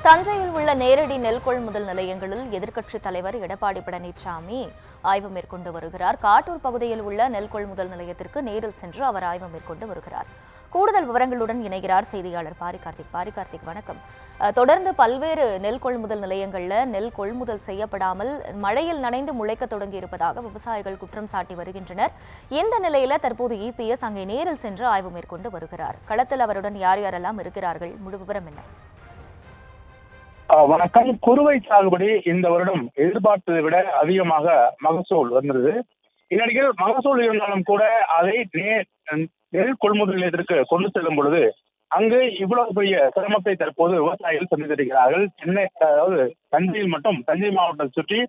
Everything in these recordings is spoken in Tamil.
தஞ்சையில் உள்ள நேரடி நெல் கொள்முதல் நிலையங்களில் எதிர்க்கட்சித் தலைவர் எடப்பாடி பழனிசாமி ஆய்வு மேற்கொண்டு வருகிறார். காட்டூர் பகுதியில் உள்ள நெல் கொள்முதல் நிலையத்திற்கு நேரில் சென்று அவர் ஆய்வு மேற்கொண்டு வருகிறார். கூடுதல் விவரங்களுடன் இணைகிறார் செய்தியாளர் பாரிகார்த்திக். வணக்கம். தொடர்ந்து பல்வேறு நெல் கொள்முதல் நிலையங்களில் நெல் கொள்முதல் செய்யப்படாமல் மழையில் நனைந்து முளைக்க தொடங்கி இருப்பதாக விவசாயிகள் குற்றம் சாட்டி வருகின்றனர். இந்த நிலையில தற்போது இபிஎஸ் அங்கே நேரில் சென்று ஆய்வு மேற்கொண்டு வருகிறார். களத்தில் அவருடன் யார் யாரெல்லாம் இருக்கிறார்கள்? முழு விவரம் என்ன? வணக்கம். குறுவை சாகுபடி இந்த வருடம் எதிர்பார்த்ததை விட அதிகமாக மகசூல் வந்தது. இந்நிலையில் மகசூல் இருந்தாலும் கூட அதை நெல் கொள்முதல் நிலையத்திற்கு கொண்டு செல்லும் பொழுது அங்கு இவ்வளவு பெரிய சிரமத்தை தற்போது விவசாயிகள் சந்தித்திருக்கிறார்கள். அதாவது தஞ்சையில் மட்டும் தஞ்சை மாவட்டத்தை சுற்றி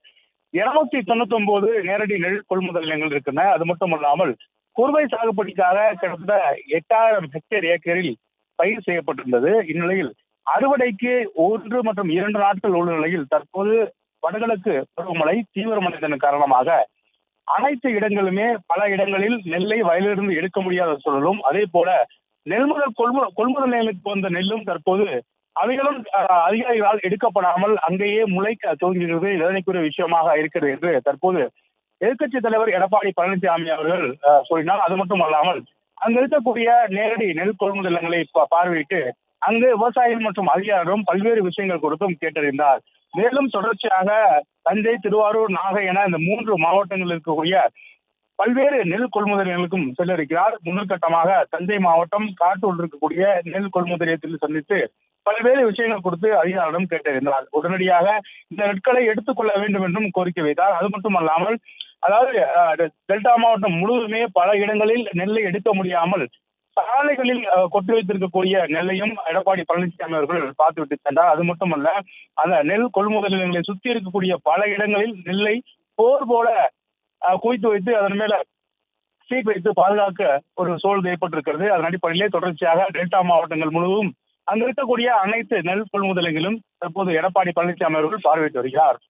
299 நேரடி நெல் கொள்முதல் நிலையங்கள் இருக்கின்றன. அது மட்டும் இல்லாமல் குறுவை சாகுபடிக்காக கிட்டத்தட்ட 8000 ஹெக்டேர் ஏக்கரில் பயிர் செய்யப்பட்டிருந்தது. இந்நிலையில் அறுவடைக்கு 1 மற்றும் 2 நாட்கள் உள்ள நிலையில் தற்போது வடகிழக்கு பருவமழை தீவிரமடைந்ததன் காரணமாக அனைத்து இடங்களுமே பல இடங்களில் நெல்லை வயலிலிருந்து எடுக்க முடியாத சூழலும், அதே போல நெல்முதல் கொள்முதல் நிலையத்துக்கு வந்த நெல்லும் தற்போது அவைகளும் அதிகாரிகளால் எடுக்கப்படாமல் அங்கேயே முளைக்க துவங்குகிறது. இதனைக்குரிய விஷயமாக இருக்கிறது என்று தற்போது எதிர்க்கட்சி தலைவர் எடப்பாடி பழனிசாமி அவர்கள் கூறினார். அது மட்டும் அல்லாமல் அங்கு இருக்கக்கூடிய நேரடி நெல் கொள்முதல் நிலையங்களை பார்வையிட்டு அங்கு விவசாயிகள் மற்றும் அதிகாரிகளும் பல்வேறு விஷயங்கள் கொடுத்தும் கேட்டறிந்தார். மேலும் தொடர்ச்சியாக தஞ்சை, திருவாரூர், நாகை என இந்த 3 மாவட்டங்களில் இருக்கக்கூடிய பல்வேறு நெல் கொள்முதல் நிலையங்களுக்கும் செல்ல இருக்கிறார். முதற்கட்டமாக தஞ்சை மாவட்டம் காட்டூர் இருக்கக்கூடிய நெல் கொள்முதல் நிலையத்தில் சந்தித்து பல்வேறு விஷயங்கள் கொடுத்து அதிகாரிடம் கேட்டறிந்தார். உடனடியாக இந்த நெற்களை எடுத்துக்கொள்ள வேண்டும் என்றும் கோரிக்கை வைத்தார். அது மட்டுமல்லாமல் அதாவது டெல்டா மாவட்டம் முழுவதுமே பல இடங்களில் நெல்லை எடுக்க முடியாமல் சாலைகளில் கொட்டி வைத்திருக்கக்கூடிய நெல்லையும் எடப்பாடி பழனிசாமி அவர்கள் பார்த்துவிட்டு சென்றார். அது மட்டுமல்ல, அந்த நெல் கொள்முதல் நிலையங்களை சுற்றி இருக்கக்கூடிய பல இடங்களில் நெல்லை போர் போல குவித்து வைத்து அதன் மேல சீட் வைத்து பாதுகாக்க ஒரு சூழல் ஏற்பட்டிருக்கிறது. அதன் அடிப்படையிலே தொடர்ச்சியாக டெல்டா மாவட்டங்கள் முழுவதும் அங்கு இருக்கக்கூடிய அனைத்து நெல் கொள்முதல்களும் தற்போது எடப்பாடி பழனிசாமி அவர்கள் பார்வையிட்டு வருகிறார்.